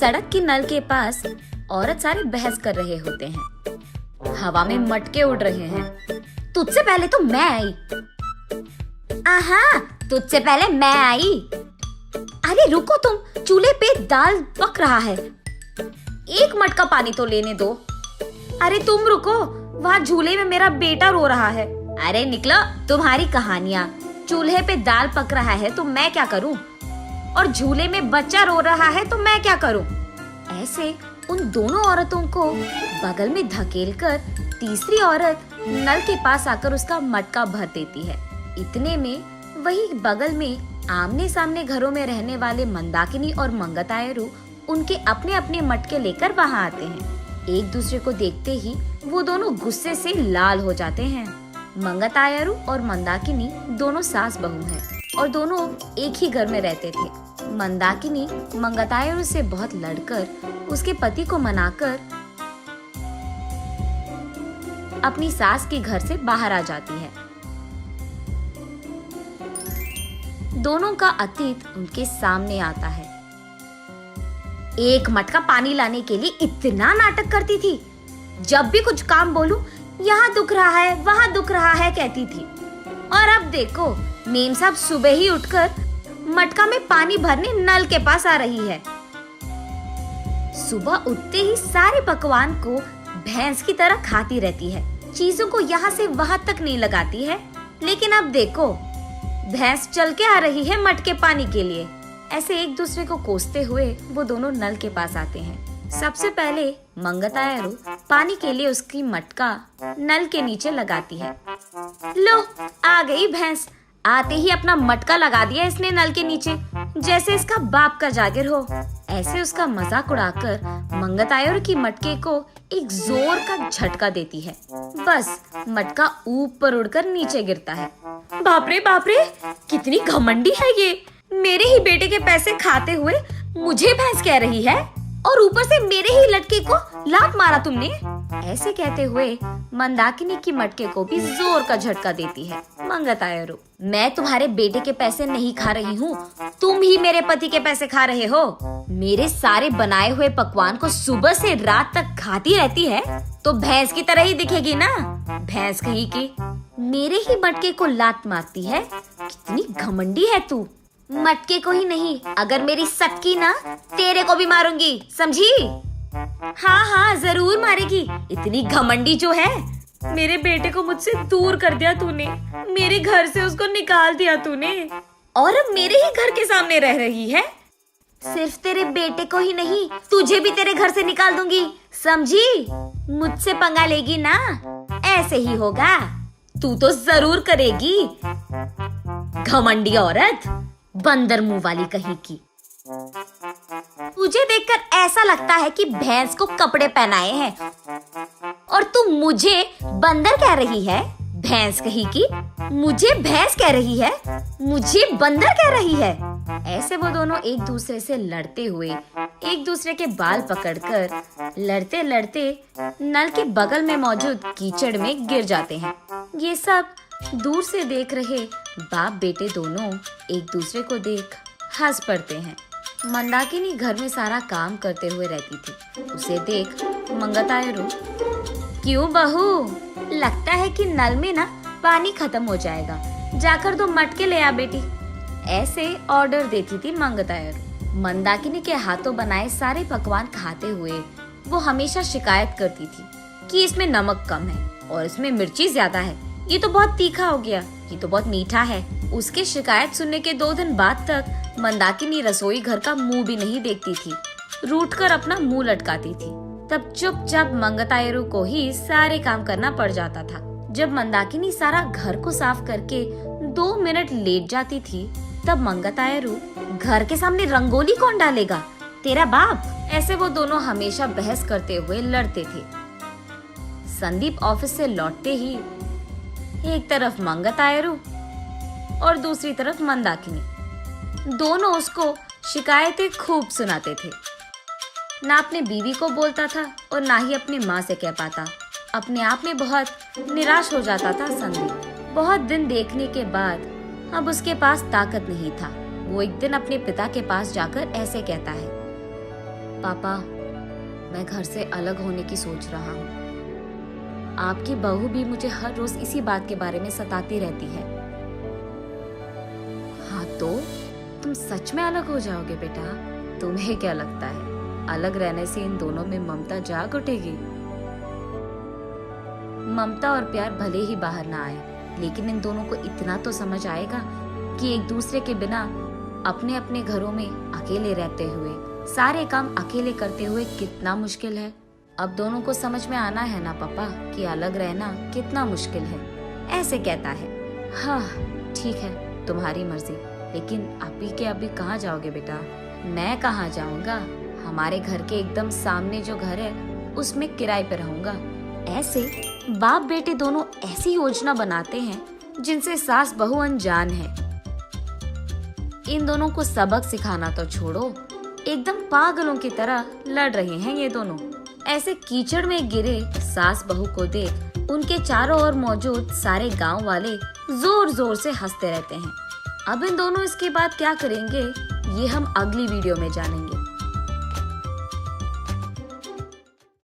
सड़क के नल के पास औरत सारे बहस कर रहे होते हैं। हवा में मटके उड़ रहे हैं। तुझसे पहले तो मैं आई। आहा, तुझसे पहले मैं आई। अरे रुको तुम, चूल्हे पे दाल पक रहा है, एक मटका पानी तो लेने दो। अरे तुम रुको, वहाँ झूले में मेरा बेटा रो रहा है। अरे निकलो, तुम्हारी कहानियाँ। चूल्हे पे दाल पक रहा है तो मैं क्या करूँ, और झूले में बच्चा रो रहा है तो मैं क्या करूँ। ऐसे उन दोनों औरतों को बगल में धकेलकर तीसरी औरत नल के पास आकर उसका मटका भर देती है। इतने में वही बगल में आमने सामने घरों में रहने वाले मंदाकिनी और मंगतायरू उनके अपने अपने मटके लेकर वहाँ आते हैं। एक दूसरे को देखते ही वो दोनों गुस्से से लाल हो जाते हैं। मंगतायरू और मंदाकिनी दोनों सास बहू हैं और दोनों एक ही घर में रहते थे। मंदाकिनी मंगतायरू से बहुत लड़कर उसके पति को मनाकर अपनी सास के घर से बाहर आ जाती है। दोनों का अतीत उनके सामने आता है। एक मटका पानी लाने के लिए इतना नाटक करती थी। जब भी कुछ काम बोलूं, यहाँ दुख रहा है, वहाँ दुख रहा है कहती थी। और अब देखो, मेम साहब सुबह ही उठकर मटका में पानी भरने नल के पास आ रही है। सुबह उठते ही सारे पकवान को भैंस की तरह खाती रहती है, चीजों को यहाँ से वहाँ तक नहीं लगाती है। लेकिन अब देखो, भैंस चल के आ रही है मटके पानी के लिए। ऐसे एक दूसरे को कोसते हुए वो दोनों नल के पास आते हैं। सबसे पहले मंगतायरू पानी के लिए उसकी मटका नल के नीचे लगाती है। लो, आ गई भैंस। आते ही अपना मटका लगा दिया इसने नल के नीचे, जैसे इसका बाप का जागिर हो। ऐसे उसका मजाक उड़ाकर मंगतायरू की मटके को एक जोर का झटका देती है। बस मटका ऊपर उड़कर नीचे गिरता है। बाप रे, कितनी घमंडी है ये। मेरे ही बेटे के पैसे खाते हुए मुझे भैंस कह रही है, और ऊपर से मेरे ही लटके को लात मारा तुमने। ऐसे कहते हुए मंदाकिनी की मटके को भी जोर का झटका देती है मंगतायरू। मैं तुम्हारे बेटे के पैसे नहीं खा रही हूँ, तुम ही मेरे पति के पैसे खा रहे हो। मेरे सारे बनाए हुए पकवान को सुबह से रात तक खाती रहती है तो भैंस की तरह ही दिखेगी ना। भैंस कहीं की मेरे ही मटके को लात मारती है। कितनी घमंडी है तू। मटके को ही नहीं, अगर मेरी सटकी ना, तेरे को भी मारूंगी, समझी? हाँ, जरूर मारेगी। इतनी घमंडी जो है। मेरे बेटे को मुझसे दूर कर दिया तूने, मेरे घर से उसको निकाल दिया तूने, और अब मेरे ही घर के सामने रह रही है। सिर्फ तेरे बेटे को ही नहीं, तुझे भी तेरे घर से निकाल दूंगी, समझी? मुझसे पंगा लेगी ना, ऐसे ही होगा। तू तो जरूर करेगी, घमंडी औरत, बंदर मुंह वाली कहीं की। तुझे देखकर ऐसा लगता है कि भैंस को कपड़े पहनाए हैं, और तू मुझे बंदर कह रही है। भैंस कहीं की मुझे भैंस कह रही है, मुझे बंदर कह रही है। ऐसे वो दोनों एक दूसरे से लड़ते हुए एक दूसरे के बाल पकड़कर लड़ते लड़ते नल के बगल में मौजूद कीचड़ में गिर जाते हैं। ये सब दूर से देख रहे बाप बेटे दोनों एक दूसरे को देख हंस पड़ते हैं। मंदाकिनी घर में सारा काम करते हुए रहती थी। उसे देख मंगतायरू, क्यों बहू, लगता है कि नल में ना पानी खत्म हो जाएगा, जाकर 2 मटके ले आ बेटी। ऐसे ऑर्डर देती थी मंगतायरू। मंदाकिनी के हाथों बनाए सारे पकवान खाते हुए वो हमेशा शिकायत करती थी कि इसमें नमक कम है और इसमें मिर्ची ज्यादा है, ये तो बहुत तीखा हो गया, ये तो बहुत मीठा है। उसके शिकायत सुनने के 2 दिन बाद तक मंदाकिनी रसोई घर का मुंह भी नहीं देखती थी, रूठ कर अपना मुंह लटकाती थी। तब चुपचाप मंगतायरू को ही सारे काम करना पड़ जाता था। जब मंदाकिनी सारा घर को साफ करके 2 मिनट लेट जाती थी, तब मंगतायरू, घर के सामने रंगोली कौन डालेगा, तेरा बाप। ऐसे वो दोनों हमेशा बहस करते हुए लड़ते थे। संदीप ऑफिस से लौटते ही एक तरफ मंगतायरू और दूसरी तरफ मंदाकिनी, दोनों उसको शिकायतें खूब सुनाते थे। ना अपने बीवी को बोलता था और ना ही अपनी माँ से कह पाता। अपने आप में बहुत निराश हो जाता था संदीप। बहुत दिन देखने के बाद अब उसके पास ताकत नहीं था। वो एक दिन अपने पिता के पास जाकर ऐसे कहता है, पापा, मैं घर से अलग होने की सोच रहा हूँ। आपकी बहू भी मुझे हर रोज इसी बात के बारे में सताती रहती है। हाँ तो तुम सच में अलग हो जाओगे बेटा? तुम्हें क्या लगता है अलग रहने से इन दोनों में ममता जाग उठेगी? ममता और प्यार भले ही बाहर ना आए, लेकिन इन दोनों को इतना तो समझ आएगा कि एक दूसरे के बिना अपने अपने घरों में अकेले रहते हुए सारे काम अकेले करते हुए कितना मुश्किल है। अब दोनों को समझ में आना है ना पापा कि अलग रहना कितना मुश्किल है। ऐसे कहता है। हाँ ठीक है, तुम्हारी मर्जी, लेकिन अभी के अभी कहाँ जाओगे बेटा? मैं कहाँ जाऊँगा, हमारे घर के एकदम सामने जो घर है उसमें किराए पे रहूंगा। ऐसे बाप बेटे दोनों ऐसी योजना बनाते हैं जिनसे सास बहू अनजान है। इन दोनों को सबक सिखाना तो छोड़ो, एकदम पागलों की तरह लड़ रहे हैं ये दोनों। ऐसे कीचड़ में गिरे सास बहू को देख उनके चारों ओर मौजूद सारे गांव वाले जोर जोर से हंसते रहते हैं। अब इन दोनों इसके बाद क्या करेंगे ये हम अगली वीडियो में जानेंगे।